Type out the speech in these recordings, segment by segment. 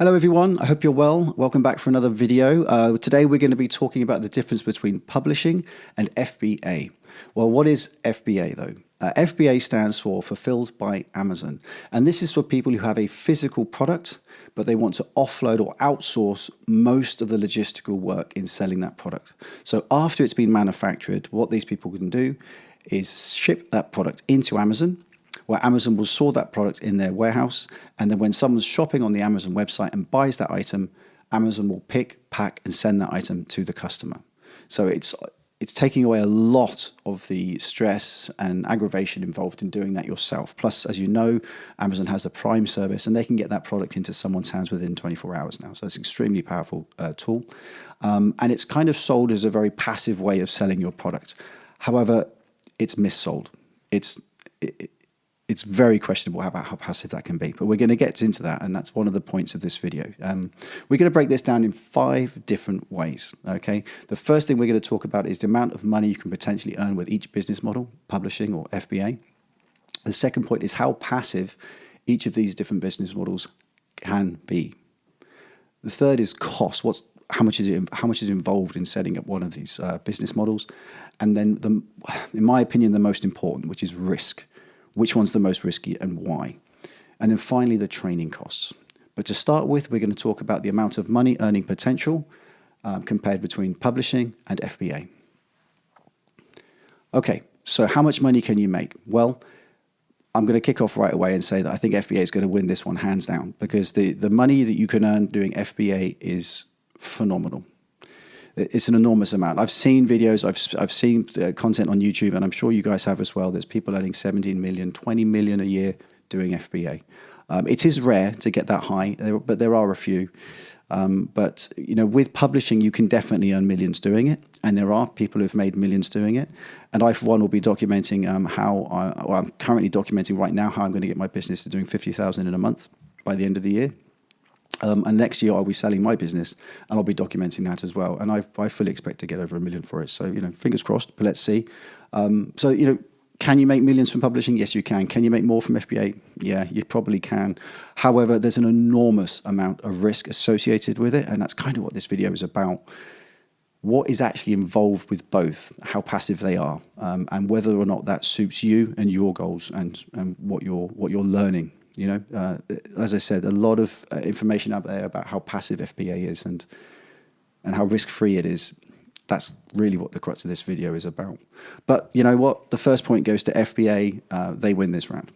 Hello everyone, I hope you're well. Welcome back for another video. Today we're going to be talking about the difference between publishing and FBA. Well, what is FBA though? FBA stands for Fulfilled by Amazon. And this is for people who have a physical product, but they want to offload or outsource most of the logistical work in selling that product. So after it's been manufactured, what these people can do is ship that product into Amazon, where Amazon will store that product in their warehouse. And then when someone's shopping on the Amazon website and buys that item, Amazon will pick, pack, and send that item to the customer. So it's taking away a lot of the stress and aggravation involved in doing that yourself. Plus, as you know, Amazon has a Prime service, and they can get that product into someone's hands within 24 hours now. So it's an extremely powerful tool. And it's kind of sold as a very passive way of selling your product. However, it's missold. It's very questionable about how passive that can be, but we're going to get into that, and that's one of the points of this video. We're going to break this down in 5 different ways, okay? The first thing we're going to talk about is the amount of money you can potentially earn with each business model, publishing or FBA. The second point is how passive each of these different business models can be. The third is cost. How much is involved in setting up one of these business models? And then, in my opinion, the most important, which is risk. Which one's the most risky and why? And then finally, the training costs. But to start with, we're going to talk about the amount of money earning potential compared between publishing and FBA. Okay, so how much money can you make? Well, I'm going to kick off right away and say that I think FBA is going to win this one hands down, because the money that you can earn doing FBA is phenomenal. It's an enormous amount. I've seen videos, I've seen content on YouTube, and I'm sure you guys have as well. There's people earning 17 million, 20 million a year doing FBA. It is rare to get that high, but there are a few. But you know, with publishing, you can definitely earn millions doing it, and there are people who've made millions doing it. And I, for one, will be documenting I'm currently documenting right now how I'm going to get my business to doing 50,000 in a month by the end of the year. And next year I'll be selling my business, and I'll be documenting that as well. And I fully expect to get over $1 million for it. So, you know, fingers crossed, but let's see. So, you know, can you make millions from publishing? Yes, you can. Can you make more from FBA? Yeah, you probably can. However, there's an enormous amount of risk associated with it. And that's kind of what this video is about. What is actually involved with both, how passive they are, and whether or not that suits you and your goals and what you're learning. You know, as I said, a lot of information out there about how passive FBA is and how risk-free it is. That's really what the crux of this video is about. But you know what? The first point goes to FBA. They win this round.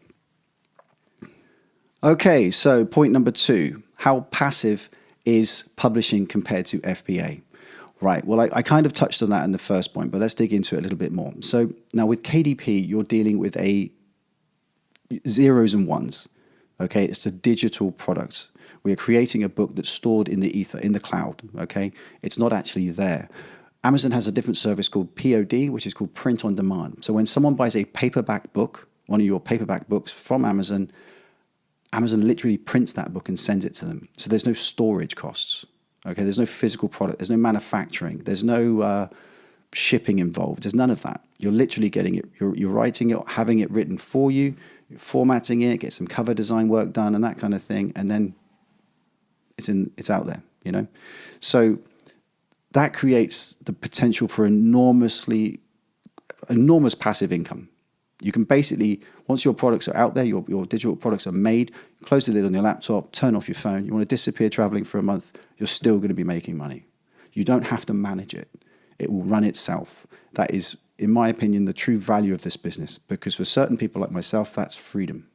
Okay, so point number 2. How passive is publishing compared to FBA? Right, well, I kind of touched on that in the first point, but let's dig into it a little bit more. So now with KDP, you're dealing with a zeros and ones. Okay, it's a digital product. We are creating a book that's stored in the ether, in the cloud. Okay, it's not actually there. Amazon has a different service called POD, which is called print on demand. So when someone buys a paperback book, one of your paperback books from Amazon, Amazon literally prints that book and sends it to them. So there's no storage costs. Okay, there's no physical product. There's no manufacturing. There's no shipping involved. There's none of that. You're literally getting it. You're writing it, having it written for you. You're formatting it, get some cover design work done and that kind of thing, and then it's out there, you know. So that creates the potential for enormous passive income. You can basically, once your products are out there, your digital products are made, close the lid on your laptop, turn off your phone. You want to disappear traveling for a month, you're still going to be making money. You don't have to manage it. It will run itself. That is, in my opinion, the true value of this business, because for certain people like myself, that's freedom.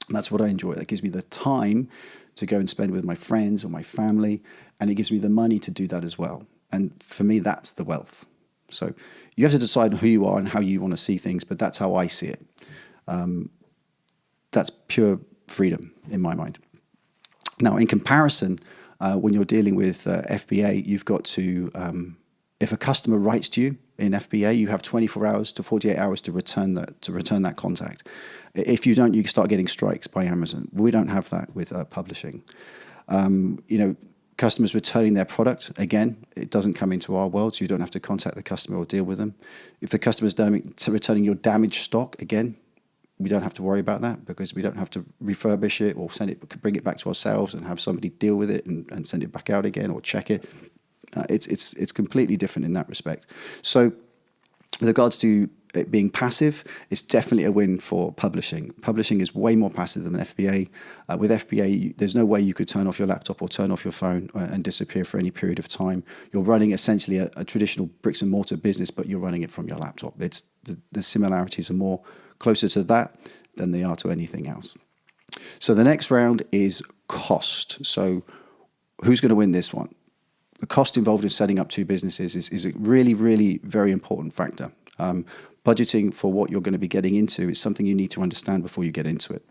And that's what I enjoy. That gives me the time to go and spend with my friends or my family, and it gives me the money to do that as well. And for me, that's the wealth. So you have to decide who you are and how you want to see things, but that's how I see it. That's pure freedom in my mind. Now, in comparison, when you're dealing with FBA, you've got to, if a customer writes to you in FBA, you have 24 hours to 48 hours to return that contact. If you don't, you start getting strikes by Amazon. We don't have that with publishing. You know, customers returning their product, again, it doesn't come into our world, so you don't have to contact the customer or deal with them. If the customer's returning your damaged stock, again, we don't have to worry about that because we don't have to refurbish it or bring it back to ourselves and have somebody deal with it and send it back out again or check it. It's completely different in that respect. So with regards to it being passive, it's definitely a win for publishing. Publishing is way more passive than FBA. With FBA, there's no way you could turn off your laptop or turn off your phone and disappear for any period of time. You're running essentially a traditional bricks and mortar business, but you're running it from your laptop. It's the similarities are more closer to that than they are to anything else. So the next round is cost. So who's going to win this one? The cost involved in setting up two businesses is a really, really very important factor. Budgeting for what you're going to be getting into is something you need to understand before you get into it.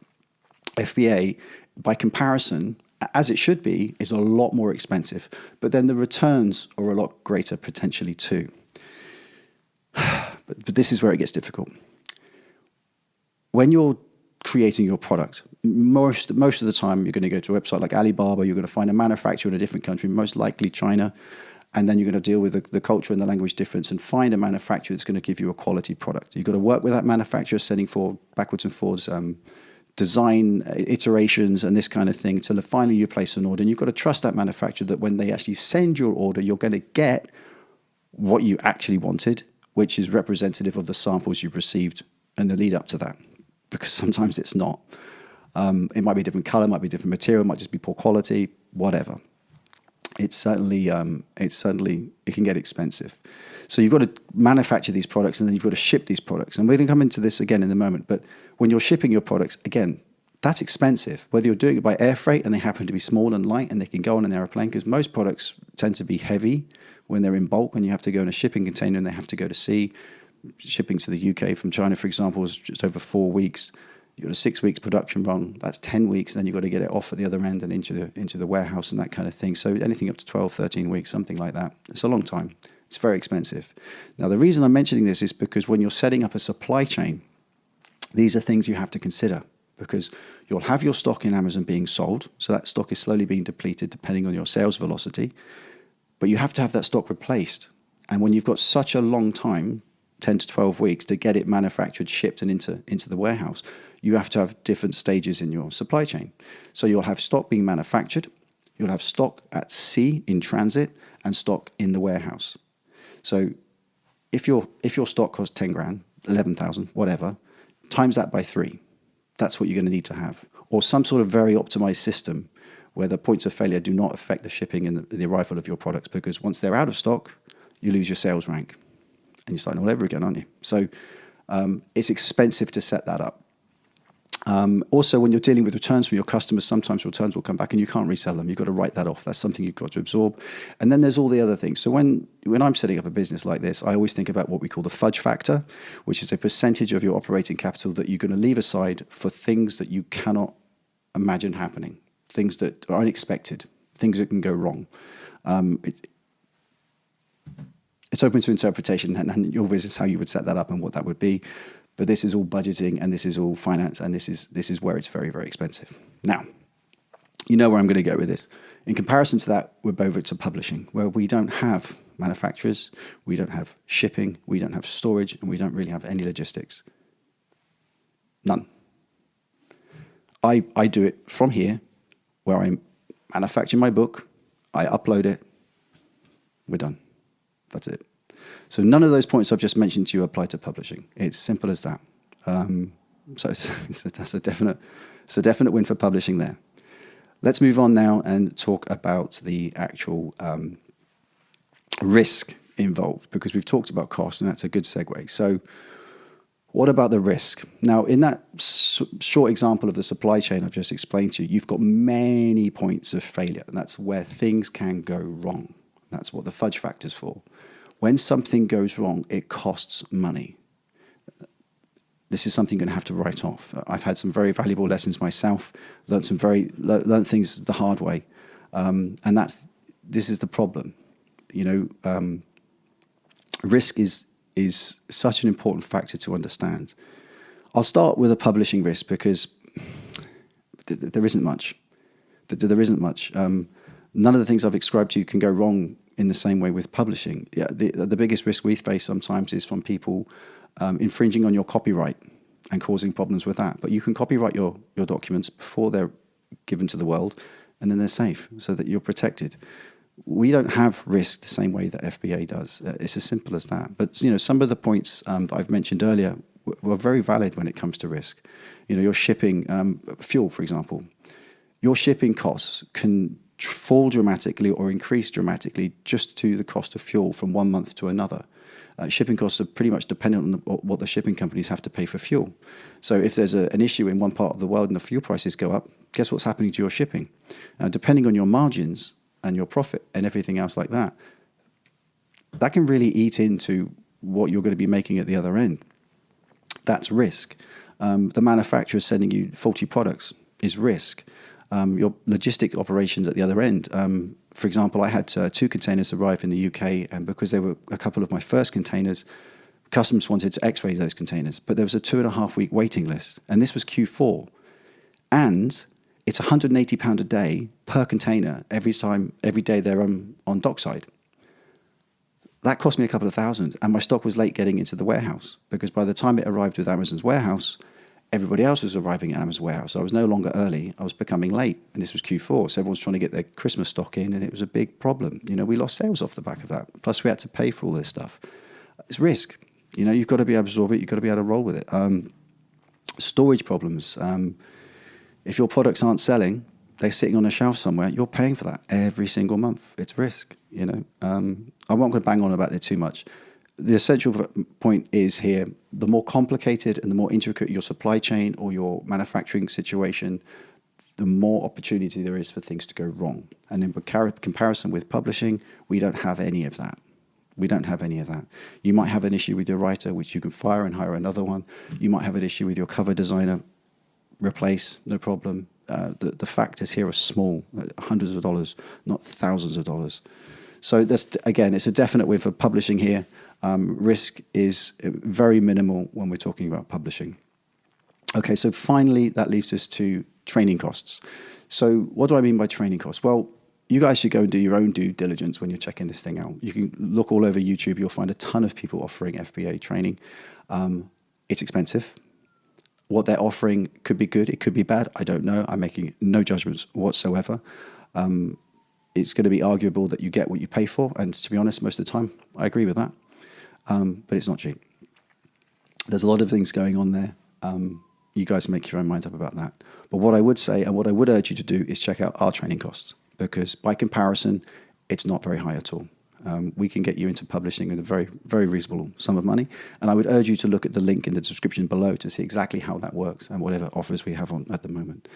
FBA, by comparison, as it should be, is a lot more expensive, but then the returns are a lot greater potentially too. But this is where it gets difficult. When you're creating your product, most of the time you're going to go to a website like Alibaba, you're going to find a manufacturer in a different country, most likely China, and then you're going to deal with the culture and the language difference and find a manufacturer that's going to give you a quality product. You've got to work with that manufacturer, sending backwards and forwards design iterations and this kind of thing until finally you place an order. And you've got to trust that manufacturer that when they actually send your order, you're going to get what you actually wanted, which is representative of the samples you've received and the lead up to that. Because sometimes it's not. It might be a different color, might be different material, might just be poor quality, whatever. It can get expensive. So you've got to manufacture these products and then you've got to ship these products. And we're going to come into this again in a moment. But when you're shipping your products, again, that's expensive. Whether you're doing it by air freight and they happen to be small and light and they can go on an airplane, because most products tend to be heavy when they're in bulk and you have to go in a shipping container and they have to go to sea. Shipping to the UK from China, for example, is just over 4 weeks. You've got a 6 weeks production run. That's 10 weeks. And then you've got to get it off at the other end and into the warehouse and that kind of thing. So anything up to 12, 13 weeks, something like that. It's a long time. It's very expensive. Now, the reason I'm mentioning this is because when you're setting up a supply chain, these are things you have to consider because you'll have your stock in Amazon being sold. So that stock is slowly being depleted depending on your sales velocity. But you have to have that stock replaced. And when you've got such a long time, 10 to 12 weeks to get it manufactured, shipped, and into the warehouse, you have to have different stages in your supply chain. So you'll have stock being manufactured, you'll have stock at sea in transit, and stock in the warehouse. So if your stock costs 10 grand, 11,000, whatever, times that by 3. That's what you're going to need to have. Or some sort of very optimized system where the points of failure do not affect the shipping and the arrival of your products, because once they're out of stock, you lose your sales rank. And you're starting all over again, aren't you? So it's expensive to set that up. Also, when you're dealing with returns from your customers, sometimes returns will come back and you can't resell them. You've got to write that off. That's something you've got to absorb. And then there's all the other things. So when I'm setting up a business like this, I always think about what we call the fudge factor, which is a percentage of your operating capital that you're going to leave aside for things that you cannot imagine happening, things that are unexpected, things that can go wrong. It's open to interpretation and your business, how you would set that up and what that would be. But this is all budgeting and this is all finance and this is where it's very, very expensive. Now, you know where I'm going to go with this. In comparison to that, we're over to publishing, where we don't have manufacturers, we don't have shipping, we don't have storage, and we don't really have any logistics. None. I do it from here, where I manufacture my book, I upload it, we're done. That's it. So none of those points I've just mentioned to you apply to publishing. It's simple as that. So that's a definite win for publishing there. Let's move on now and talk about the actual risk involved, because we've talked about cost, and that's a good segue. So what about the risk? Now, in that short example of the supply chain I've just explained to you, you've got many points of failure, and that's where things can go wrong. That's what the fudge factor's for. When something goes wrong, it costs money. This is something you're going to have to write off. I've had some very valuable lessons myself, learned things the hard way. And this is the problem. Risk is such an important factor to understand. I'll start with a publishing risk because there isn't much. There isn't much. None of the things I've described to you can go wrong in the same way with publishing. Yeah, the biggest risk we face sometimes is from people infringing on your copyright. and causing problems with that. But you can copyright your documents before they're given to the world, and then they're safe so that you're protected. We don't have risk the same way that FBA does. It's as simple as that. But some of the points that I've mentioned earlier were very valid when it comes to risk. Your shipping, fuel, for example. Your shipping costs can fall dramatically or increase dramatically just to the cost of fuel from one month to another. Shipping costs are pretty much dependent on what the shipping companies have to pay for fuel. So if there's an issue in one part of the world and the fuel prices go up, guess what's happening to your shipping? Depending on your margins and your profit and everything else like that, that can really eat into what you're going to be making at the other end. That's risk. The manufacturer sending you faulty products is risk. Your logistic operations at the other end. For example, I had 2 containers arrive in the UK, and because they were a couple of my first containers, customs wanted to x-ray those containers, but there was a 2.5-week waiting list, and this was Q4. And it's £180 a day per container every day they're on dockside. That cost me a couple of thousand, and my stock was late getting into the warehouse because by the time it arrived with Amazon's warehouse, everybody else was arriving at Amazon's warehouse. So I was no longer early. I was becoming late, and this was Q4. So everyone's trying to get their Christmas stock in, and it was a big problem. We lost sales off the back of that. Plus, we had to pay for all this stuff. It's risk. You've got to be able to absorb it. You've got to be able to roll with it. Storage problems. If your products aren't selling, they're sitting on a shelf somewhere, you're paying for that every single month. It's risk, I'm not going to bang on about it too much. The essential point is here, the more complicated and the more intricate your supply chain or your manufacturing situation, the more opportunity there is for things to go wrong. And in comparison with publishing, we don't have any of that. You might have an issue with your writer, which you can fire and hire another one. You might have an issue with your cover designer, replace, no problem. The factors here are small, hundreds of dollars, not thousands of dollars. So again, it's a definite win for publishing here. Risk is very minimal when we're talking about publishing. Okay, so finally, that leaves us to training costs. So what do I mean by training costs? Well, you guys should go and do your own due diligence when you're checking this thing out. You can look all over YouTube. You'll find a ton of people offering FBA training. It's expensive. What they're offering could be good. It could be bad. I don't know. I'm making no judgments whatsoever. It's going to be arguable that you get what you pay for. And to be honest, most of the time, I agree with that. But it's not cheap. There's a lot of things going on there. You guys make your own mind up about that. But what I would say and what I would urge you to do is check out our training costs, because by comparison, it's not very high at all. We can get you into publishing at a very, very reasonable sum of money. And I would urge you to look at the link in the description below to see exactly how that works and whatever offers we have on at the moment.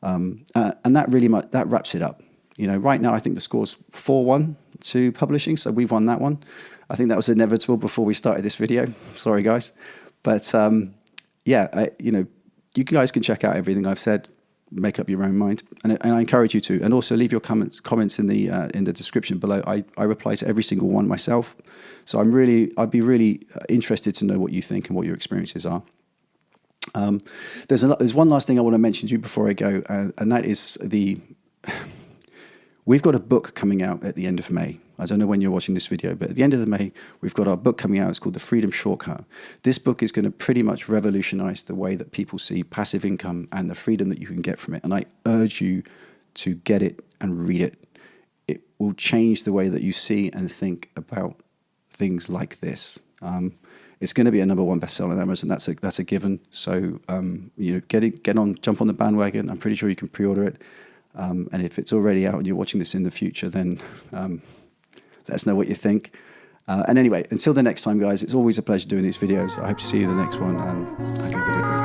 And that really that wraps it up. Right now I think the score's 4-1 to publishing, so we've won that one. I think that was inevitable before we started this video. Sorry, guys. But you guys can check out everything I've said, make up your own mind, and I encourage you to. And also leave your comments in the description below. I reply to every single one myself, so I'd be really interested to know what you think and what your experiences are. There's one last thing I want to mention to you before I go, and that is we've got a book coming out at the end of May. I don't know when you're watching this video, but at the end of May, we've got our book coming out. It's called The Freedom Shortcut. This book is going to pretty much revolutionize the way that people see passive income and the freedom that you can get from it. And I urge you to get it and read it. It will change the way that you see and think about things like this. It's going to be a #1 bestseller on Amazon. That's a given. So jump on the bandwagon. I'm pretty sure you can pre-order it. And if it's already out and you're watching this in the future, then let us know what you think. And anyway, until the next time, guys, it's always a pleasure doing these videos. I hope to see you in the next one. And I'll give it a